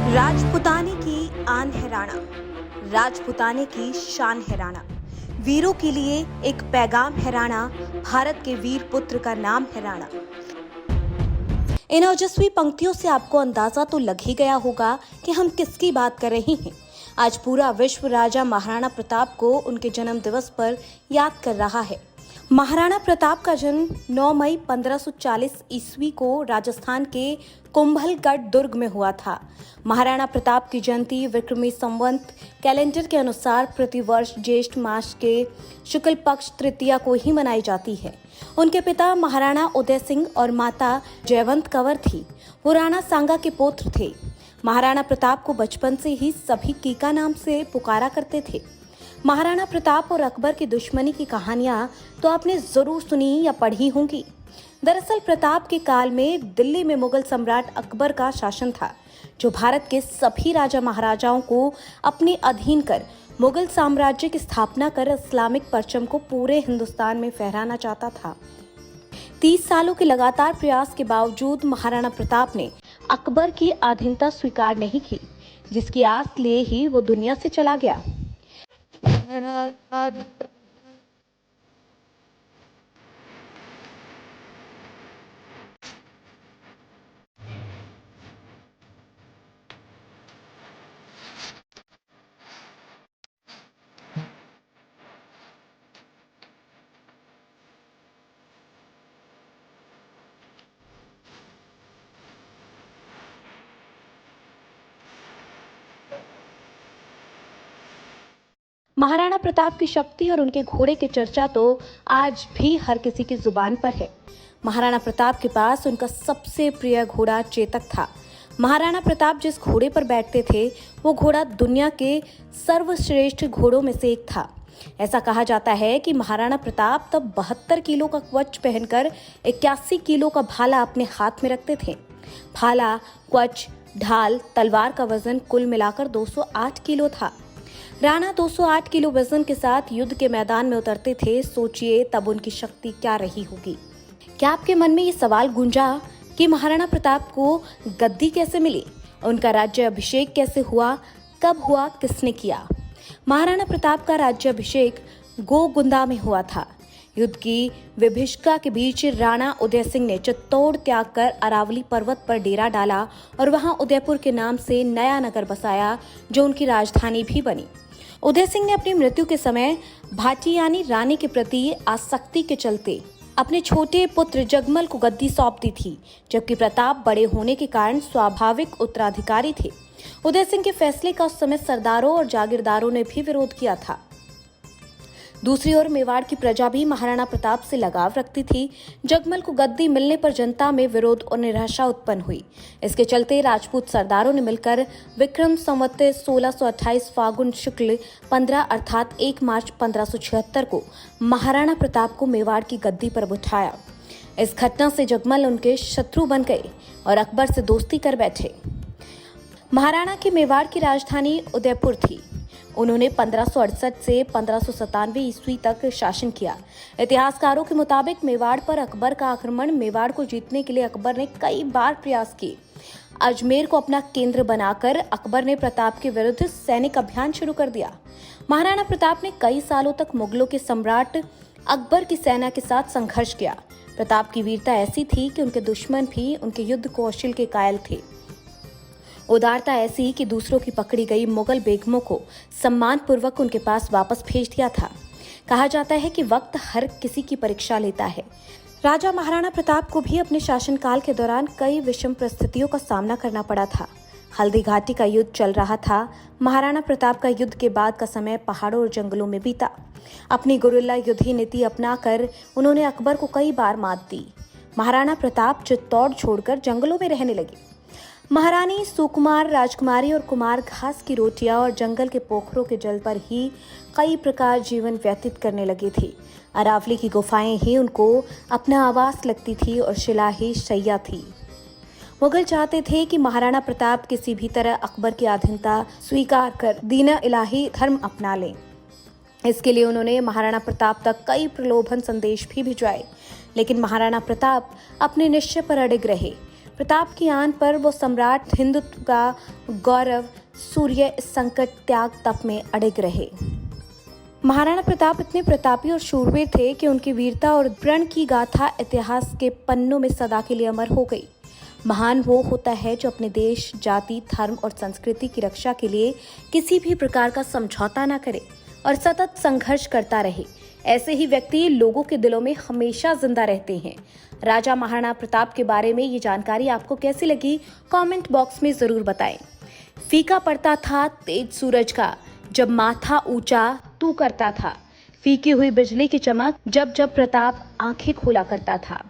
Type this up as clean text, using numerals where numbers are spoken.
राजपुताने की आन है राणा, राजपुताने की शान है राणा। वीरों के लिए एक पैगाम है राणा, भारत के वीर पुत्र का नाम है राणा। इन ओजस्वी पंक्तियों से आपको अंदाजा तो लग ही गया होगा कि हम किसकी बात कर रहे हैं। आज पूरा विश्व राजा महाराणा प्रताप को उनके जन्म दिवस पर याद कर रहा है। महाराणा प्रताप का जन्म 9 मई 1540 ईस्वी को राजस्थान के कुंभलगढ़ दुर्ग में हुआ था। महाराणा प्रताप की जयंती विक्रमी संवत कैलेंडर के अनुसार प्रतिवर्ष ज्येष्ठ मास के शुक्ल पक्ष तृतीया को ही मनाई जाती है। उनके पिता महाराणा उदय सिंह और माता जयवंत कंवर थी। वो राणा सांगा के पुत्र थे। महाराणा प्रताप को बचपन से ही सभी कीका नाम से पुकारा करते थे। महाराणा प्रताप और अकबर की दुश्मनी की कहानियां तो आपने जरूर सुनी या पढ़ी होंगी। दरअसल प्रताप के काल में दिल्ली में मुगल सम्राट अकबर का शासन था, जो भारत के सभी राजा महाराजाओं को अपने अधीन कर मुगल साम्राज्य की स्थापना कर इस्लामिक परचम को पूरे हिंदुस्तान में फहराना चाहता था। 30 सालों के लगातार प्रयास के बावजूद महाराणा प्रताप ने अकबर की अधीनता स्वीकार नहीं की, जिसकी आस लिए ही वो दुनिया से चला गया। महाराणा प्रताप की शक्ति और उनके घोड़े की चर्चा तो आज भी हर किसी की जुबान पर है। महाराणा प्रताप के पास उनका सबसे प्रिय घोड़ा चेतक था। महाराणा प्रताप जिस घोड़े पर बैठते थे, वो घोड़ा दुनिया के सर्वश्रेष्ठ घोड़ों में से एक था। ऐसा कहा जाता है कि महाराणा प्रताप तब 72 किलो का कवच पहनकर 81 किलो का भाला अपने हाथ में रखते थे। भाला, कवच, ढाल, तलवार का वजन कुल मिलाकर 208 किलो था। राणा 208 किलो वजन के साथ युद्ध के मैदान में उतरते थे। सोचिए तब उनकी शक्ति क्या रही होगी। क्या आपके मन में ये सवाल गूंजा कि महाराणा प्रताप को गद्दी कैसे मिली, उनका राज्य अभिषेक कैसे हुआ, कब हुआ, किसने किया? महाराणा प्रताप का राज्य अभिषेक गोगुंदा में हुआ था। युद्ध की विभीषिका के बीच राणा उदय सिंह ने चित्तौड़ त्याग कर अरावली पर्वत पर डेरा डाला और वहां उदयपुर के नाम से नया नगर बसाया, जो उनकी राजधानी भी बनी। उदय सिंह ने अपनी मृत्यु के समय भाटी यानी रानी के प्रति आसक्ति के चलते अपने छोटे पुत्र जगमल को गद्दी सौंप दी थी, जबकि प्रताप बड़े होने के कारण स्वाभाविक उत्तराधिकारी थे। उदय सिंह के फैसले का उस समय सरदारों और जागीरदारों ने भी विरोध किया था। दूसरी ओर मेवाड़ की प्रजा भी महाराणा प्रताप से लगाव रखती थी। जगमल को गद्दी मिलने पर जनता में विरोध और निराशा उत्पन्न हुई। इसके चलते राजपूत सरदारों ने मिलकर विक्रम संवत 1628 फागुन शुक्ल 15 अर्थात 1 मार्च 1576 को महाराणा प्रताप को मेवाड़ की गद्दी पर बिठाया। इस घटना से जगमल उनके शत्रु बन गए और अकबर से दोस्ती कर बैठे। महाराणा की मेवाड़ की राजधानी उदयपुर थी। उन्होंने 1568 से 1597 ईस्वी तक शासन किया। इतिहासकारों के मुताबिक मेवाड़ पर अकबर का आक्रमण, मेवाड़ को जीतने के लिए अकबर ने कई बार प्रयास किए। अजमेर को अपना केंद्र बनाकर अकबर ने प्रताप के विरुद्ध सैनिक अभियान शुरू कर दिया। महाराणा प्रताप ने कई सालों तक मुगलों के सम्राट अकबर की सेना के साथ संघर्ष किया। प्रताप की वीरता ऐसी थी कि उनके दुश्मन भी उनके युद्ध कौशल के कायल थे। उदारता ऐसी कि दूसरों की पकड़ी गई मुगल बेगमों को सम्मानपूर्वक उनके पास वापस भेज दिया था। कहा जाता है कि वक्त हर किसी की परीक्षा लेता है। राजा महाराणा प्रताप को भी अपने शासनकाल के दौरान कई विषम परिस्थितियों का सामना करना पड़ा था। हल्दी घाटी का युद्ध चल रहा था। महाराणा प्रताप का युद्ध के बाद का समय पहाड़ों और जंगलों में बीता। अपनी गुरिल्ला युद्ध नीति अपनाकर उन्होंने अकबर को कई बार मात दी। महाराणा प्रताप चित्तौड़ छोड़कर जंगलों में रहने लगे। महारानी सुकुमार राजकुमारी और कुमार घास की रोटियां और जंगल के पोखरों के जल पर ही कई प्रकार जीवन व्यतीत करने लगे थे। अरावली की गुफाएं ही उनको अपना आवास लगती थी और शिला ही शैया थी। मुगल चाहते थे कि महाराणा प्रताप किसी भी तरह अकबर की अधीनता स्वीकार कर दीन इलाही धर्म अपना लें। इसके लिए उन्होंने महाराणा प्रताप तक कई प्रलोभन संदेश भी भिजवाए, लेकिन महाराणा प्रताप अपने निश्चय पर अडिग रहे। प्रताप की आन पर वो सम्राट हिंदुत्व का गौरव सूर्य संकट त्याग तप में अड़िग रहे। महाराणा प्रताप इतने प्रतापी और शूरवीर थे कि उनकी वीरता और प्रण की गाथा इतिहास के पन्नों में सदा के लिए अमर हो गई। महान वो होता है जो अपने देश, जाति, धर्म और संस्कृति की रक्षा के लिए किसी भी प्रकार का समझौता न करे और सतत संघर्ष करता रहे। ऐसे ही व्यक्ति लोगों के दिलों में हमेशा जिंदा रहते हैं। राजा महाराणा प्रताप के बारे में ये जानकारी आपको कैसी लगी, कमेंट बॉक्स में जरूर बताएं। फीका पड़ता था तेज सूरज का, जब माथा ऊंचा तू करता था। फीकी हुई बिजली की चमक, जब जब प्रताप आंखें खोला करता था।